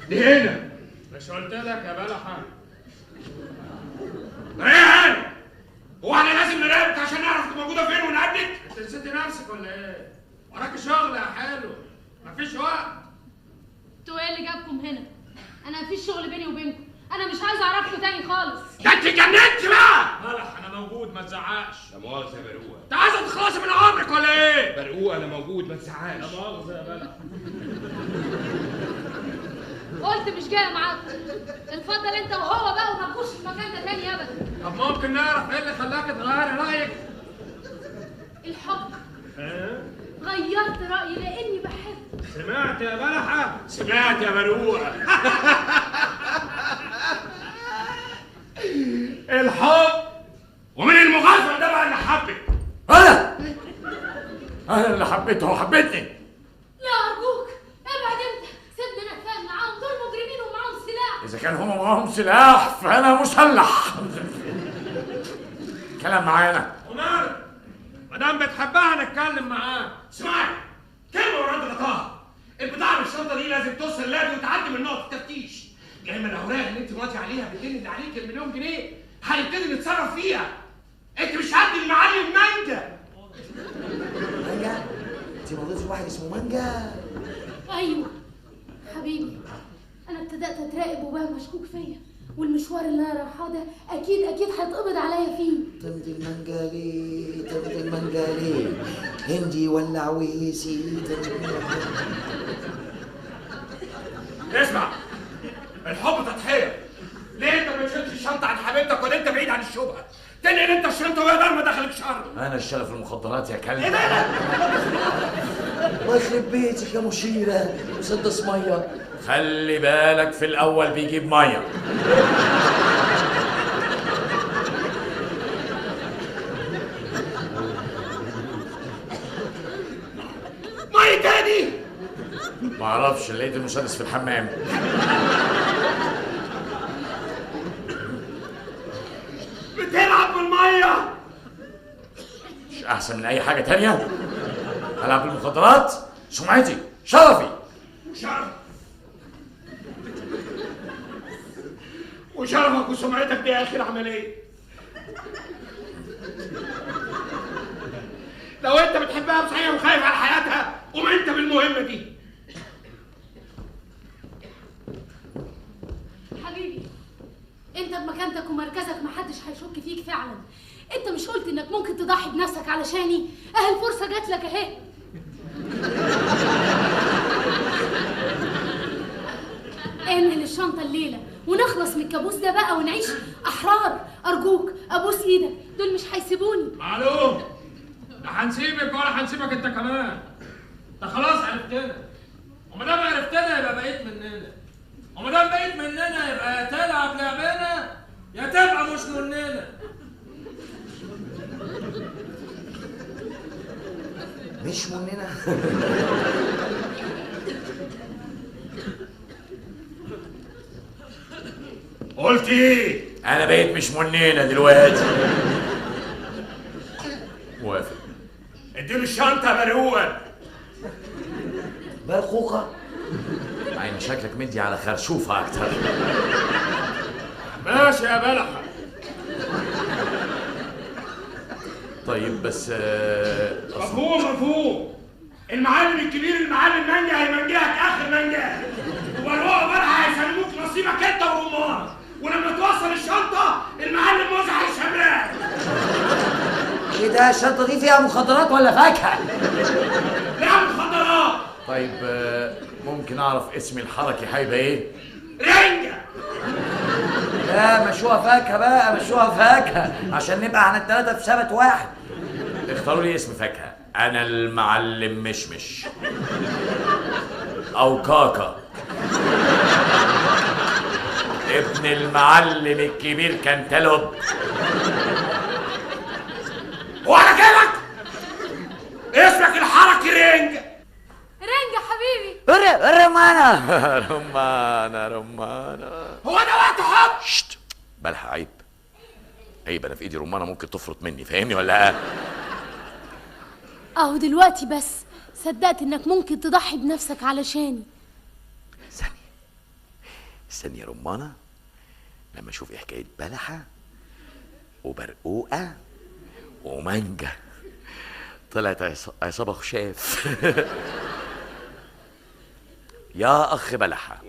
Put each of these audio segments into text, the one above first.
دي هنا. مش قلت لك يا بلحة؟ ريان، هو احنا لازم نراقبك عشان نعرف انت موجوده فين ونقابلك؟ انت نسيتي نفسك ولا ايه؟ وراك شغل يا حلو، مفيش وقت. انتوا ايه اللي جابكم هنا؟ انا مفيش شغل بيني وبينكم، انا مش عايزه اعرفكم تاني خالص. ده انت جننت بقى. بلح انا موجود ما تزعقش. لا مؤاخذه يا برقوقه. انت عايزه تخلصي من عمرك ولا ايه؟ برقوقه انا موجود ما تزعقش. لا مؤاخذه يا بلح. قلت مش جايه معاكم. اتفضل انت وهو بقى وما تجوش في المكان ده تاني ابدا. طب ممكن نعرف ايه اللي خلاك تغيري رايك؟ الحب. ايه؟ غيرت رايي لاني بحب. سمعت يا بلحة؟ سمعت يا برقوقه. الحب. ومن المغفل ده بقى اللي حبك. انا اللي حبيته وحبيتني. لا ارجوك ابعد انت، سيبني انا اتفاهم معاهم، دول مجرمين ومعاهم سلاح. اذا كان هم معاهم سلاح فانا مسلح. كلام معانا. وماله؟ ما دام بتحبها نتكلم معاها. اسمعي، كلمه ورد غطاها. البضاعه بالشنطه دي لازم توصل لابي وتعدي من نقطه التفتيش. يا اما الاوراق اللي انت ماضي عليها اللي عليك المليون جنيه هنبتدي نتصرف فيها. انت مش هدي المعلم مانجا. مانجا؟ انت مرضتي واحد اسمه مانجا؟ ايوه حبيبي، انا ابتدأت اتراقب وبقى مشكوك فيا، والمشوار اللي انا رايحاه ده اكيد هيتقبض عليا فيه. طمت المانجا ليه؟ طمت المانجا ليه؟ هندي ولا عويسي؟ اسمع، الحب تضحيه. ليه انت ما بتشيلش الشنطه عن حبيبتك ولا انت بعيد عن الشبهه؟ تنقل انت الشنطه وهي دار ما دخلك شر. انا اشتغل في المخدرات يا كلب. ايه ده؟ الله يخرب بيتك يا مشيره، مسدس ميه. خلي بالك في الاول بيجيب ميه. ميه تاني؟ ما اعرفش، لقيت المسدس في الحمام. بتلعب بالميه؟ مش احسن من اي حاجه تانية؟ العب بالمخدرات؟ سمعتي، شرفي. شرف وشرفك وسمعتك دي اخر عمليه. لو انت بتحبها بصحيح وخايف على حياتها قوم انت بالمهمه دي. حبيبي انت بمكانتك ومركزك محدش هيشك فيك فعلا. انت مش قلت انك ممكن تضحي بنفسك علشاني؟ اهي الفرصه جات لك اهي. انقل الشنطه الليله ونخلص من الكابوس ده بقى ونعيش احرار. ارجوك ابوس ايدك، دول مش هيسيبوني. معلوم، لا هنسيبك ولا هنسيبك انت كمان. انت خلاص عرفتنا، وما دام عرفتنا يبقى بقيت مننا، وما دام بقيت مننا يبقى يا تلعب لعبنا يا تبقى مش مننا. مش مننا. قلت ايه؟ انا بقيت مش منينه دلوقتي. موافق. اديله الشنطه يا برقوقه. برقوقه؟ عين شكلك مدي على خرشوفه اكتر. ماشي يا بلحة. طيب بس مفهوم. المعلم الكبير المعلم مانجا هيمنجاك اخر منجاه، وبرقوقه بقى هيسلموك نصيبك انت ورمان، ولما توصل الشنطه المعلم موزع الشمرات. ايه ده؟ الشنطه دي فيها مخدرات ولا فاكهه؟ لا مخدرات. طيب ممكن اعرف اسم الحركي هيبقى ايه؟ رنجة. لا مشوها فاكهه بقى، مشوها فاكهه عشان نبقى احنا الثلاثه في سبت واحد. اختاروا لي اسم فاكهه. انا المعلم مشمش او كاكا، ابن المعلم الكبير كنتالوب. وعلى كيفك اسمك الحركي رنجة. رنجة حبيبي. رمانة. رمانة. هو ده وقت حب؟ شت بلحق. عيب انا في ايدي رمانة ممكن تفرط مني، فاهمني ولا؟ اهو دلوقتي بس صدقت انك ممكن تضحي بنفسك علشاني. ثانية، استني يا رمانة لما اشوف ايه حكاية بلحة وبرقوقة ومانجا. طلعت عصابة خشاف. يا أخ بلحة،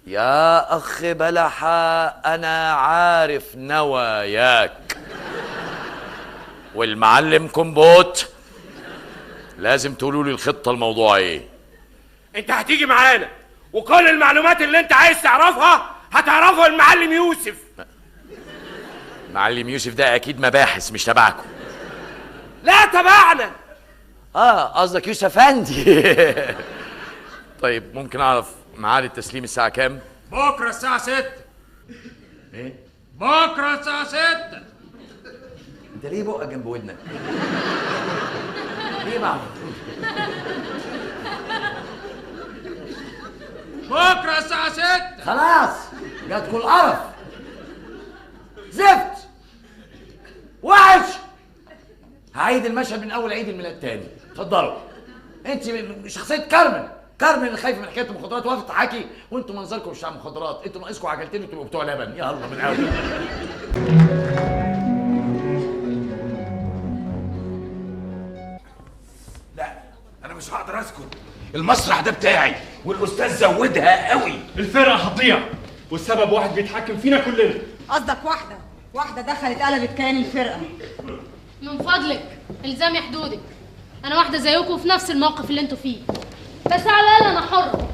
يا أخ بلحة، أنا عارف نواياك. والمعلم كومبوت لازم تقولوا لي الخطة الموضوع ايه. انت هتيجي معانا وكل المعلومات اللي انت عايز تعرفها هتعرفها المعلم يوسف. معلم يوسف ده اكيد مباحث مش تبعكم. لا تبعنا. قصدك يوسف افندي. طيب ممكن اعرف ميعاد التسليم الساعة كام؟ بكره الساعة 6. ايه؟ بكره الساعة 6. انت ليه بقى جنب ودنك؟ ليه معه؟ بكره الساعة 6. خلاص جاتكوا القرف. زفت وحش. هعيد المشهد من اول عيد الميلاد تاني. اتفضلوا. انت شخصيه كارمن اللي خايفه من حكايه المخدرات وقفت تحاكي، وانتوا منظركم مش بتاع مخدرات، انتوا ناقصكم عجلتين وتبقوا بتوع لبن. يلا من الاول. لا انا مش هقدر اسكت. المسرح ده بتاعي والاستاذ زودها قوي. الفرقة هتضيع والسبب واحد بيتحكم فينا كلنا. قصدك واحدة دخلت قلبت كيان الفرقة. من فضلك الزامي حدودك. انا واحده زيكم في نفس الموقف اللي انتوا فيه، بس على الاقل انا حره.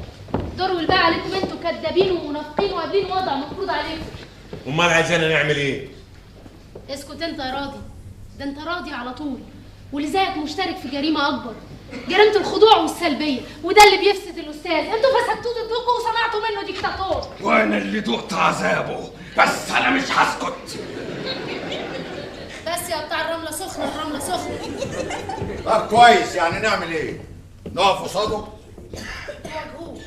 دور والباقي عليكم انتوا كدابين ومنافقين وقابلين وضع مفروض عليكم. امال عايزانا نعمل ايه؟ اسكت انت يا راضي، ده انت راضي على طول، واللي زيك مشترك في جريمه اكبر، جريمه الخضوع والسلبيه، وده اللي بيفسد الاستاذ. انتوا فسدتوه ضدكم وصنعتوا منه ديكتاتور. وانا اللي دقت عذابه، بس انا مش هسكت. بس يا بتاع الرمله سخنه، الرمله سخنه. طب كويس، يعني نعمل ايه؟ نقف قصاده؟ تواجهوه،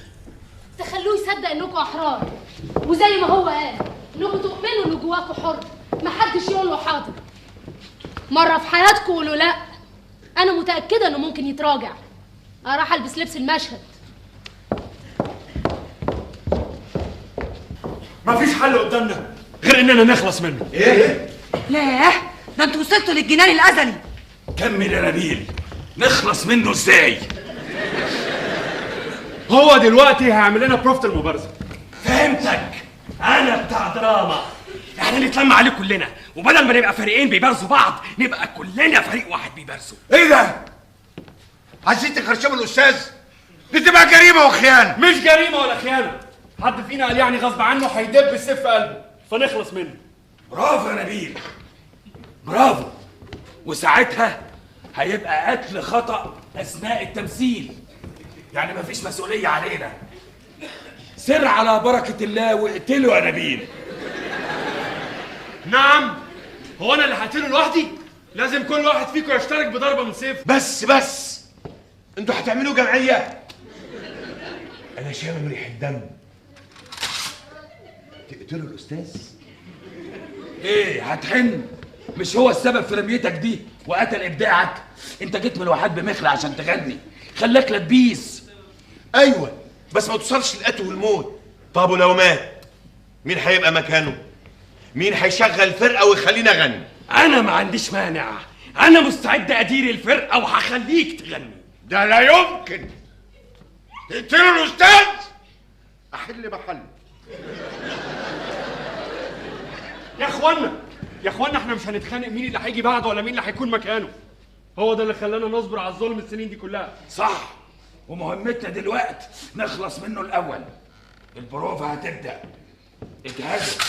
تخلوه يصدق انكم احرار، وزي ما هو قال انكم تؤمنوا ان جواكم حر، محدش يقول له حاضر. مره في حياتكم قولوا لا. انا متاكده انه ممكن يتراجع. انا راح البس لبس المشهد. مفيش حل قدامنا غير اننا نخلص منه. ايه؟ لا ده انتوا وصلتوا للجنان الازلي. كمل يا نبيل، نخلص منه ازاي؟ هو دلوقتي هيعمل لنا بروفة المبارزة. فهمتك. انا بتاع دراما، احنا نتلم عليه كلنا، وبدل ما نبقى فريقين بيبارزوا بعض نبقى كلنا فريق واحد بيبارزوا. ايه ده؟ عايزين تخرشموا الاستاذ؟ دي تبقى جريمه وخيانه. مش جريمة ولا خيانة، حد فينا قال يعني غصب عنه هيدب السيف في قلبه فنخلص منه. برافو يا نبيل، برافو. وساعتها هيبقى قتل خطأ اثناء التمثيل، يعني مفيش مسؤولية علينا. سر على بركة الله واقتله يا نبيل. نعم، هو انا اللي هقتله لوحدي؟ لازم كل واحد فيكم يشترك بضربة من سيف. بس انتوا هتعملوا جمعيه؟ انا شامم ريح الدم. تقتلوا الاستاذ؟ ايه هتحن؟ مش هو السبب في رميتك دي وقتل ابداعك؟ انت جيت من الواحات بمخلع عشان تغني، خلاك لبيس. ايوه بس ما توصلش للقتل والموت. طب ولو مات مين هيبقى مكانه؟ مين هيشغل الفرقه ويخلينا اغني؟ انا ما عنديش مانع، انا مستعد ادير الفرقه وهخليك تغني. ده لا يمكن. تقتلوا الاستاذ احل محله. يا اخوانا احنا مش هنتخانق مين اللي هيجي بعده ولا مين اللي هيكون مكانه. هو ده اللي خلانا نصبر على الظلم السنين دي كلها. صح، ومهمتنا دلوقتي نخلص منه الاول. البروفا هتبدا، اجهزوا.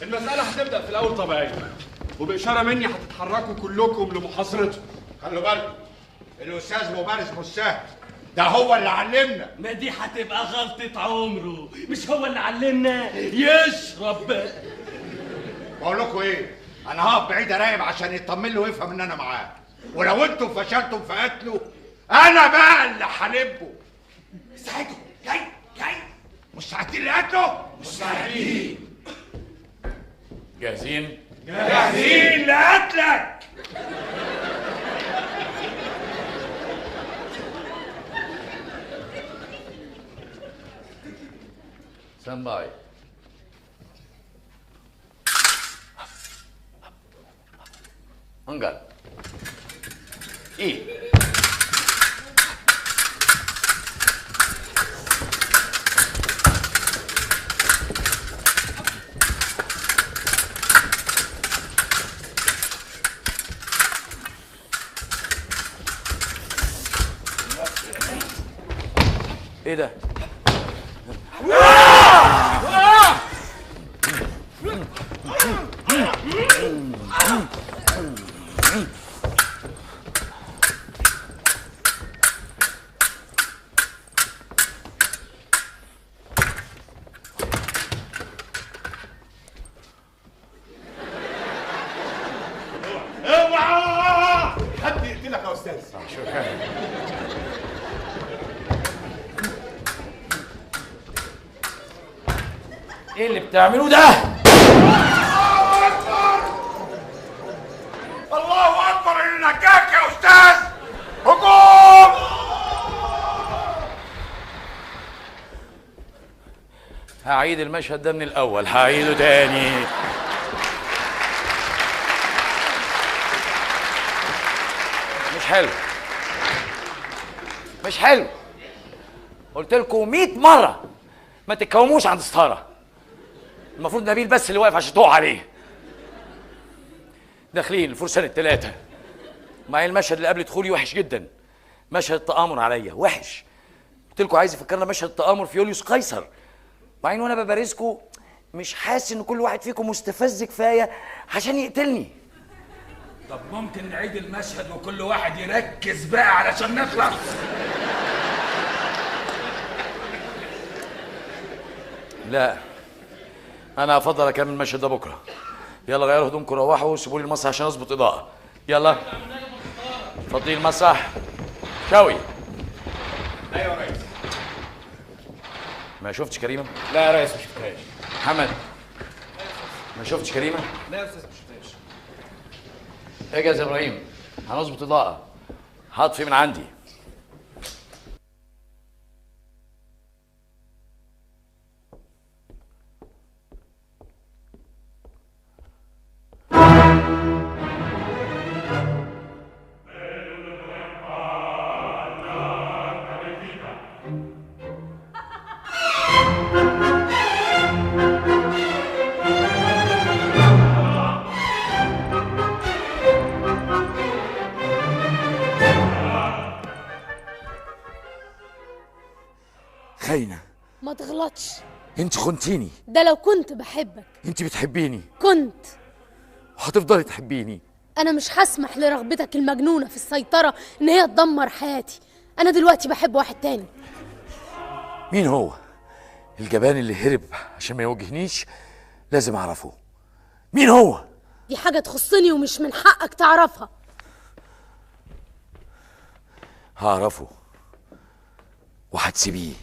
المسألة هتبدأ في الأول طبيعية، وبإشارة مني هتتحركوا كلكم لمحاصرته. خلوا بالكم الاستاذ مبارز مش سهل، ده هو اللي علمنا. ما دي هتبقى غلطة عمره، مش هو اللي علمنا يشرب. بقول لكم ايه، انا هقف بعيد اراقب عشان يطمن له ويفهم ان انا معاه، ولو انتم فشلتم في قتله انا بقى اللي هلبه. ساعدهم. جاي مستعدين لقتله؟ مستعدين. جاهزين؟ جاهزين لقتلك. ستاند باي. انجل. ايه ايه ده؟ اوعى حد يقتلك يا استاذ. ايه اللي بتعملوه ده؟ الله اكبر الله اكبر النكاك يا استاذ. هجوم. هعيد المشهد ده من الاول، هعيده تاني. مش حلو، مش حلو. قلت لكم 100 مره ما تتكوموش عند ستاره. المفروض نبيل بس اللي واقف عشان تقع عليه. داخلين الفرسان الثلاثه. معايا المشهد اللي قبل دخولي وحش جدا، مشهد التآمر عليا وحش. قلت لكم عايز يفكرنا مشهد التآمر في يوليوس قيصر. وبعدين وانا ببارزكم مش حاسس ان كل واحد فيكم مستفز كفايه عشان يقتلني. طب ممكن نعيد المشهد وكل واحد يركز بقى علشان نخلص؟ لا، انا افضل اكمل المشهد ده بكره. يلا غيروا هدومكم، روحوا وسيبوا لي المسرح عشان اظبط اضاءه. يلا فضي المسرح. شوي. ايوه يا ريس. ما شفتش كريمه؟ لا يا ريس ما شفتهاش. محمد ما شفتش كريمه؟ لا يا استاذ ما شفتهاش. اجهز يا ابراهيم، هنظبط اضاءه. هطفي من عندي. خاينة. ما تغلطش، انت خنتيني. ده لو كنت بحبك. انت بتحبيني كنت. وهتفضلي تحبيني. انا مش هسمح لرغبتك المجنونة في السيطرة ان هي تدمر حياتي. انا دلوقتي بحب واحد تاني. مين هو؟ الجبان اللي هرب عشان ما يواجهنيش؟ لازم اعرفه. مين هو؟ دي حاجة تخصني ومش من حقك تعرفها. هعرفه وهتسيبيه.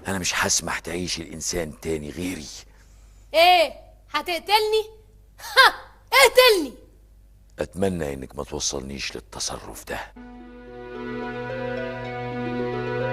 انا مش هسمح تعيش الانسان تاني غيري. ايه هتقتلني؟ ها اقتلني. اتمنى انك ما توصلنيش للتصرف ده.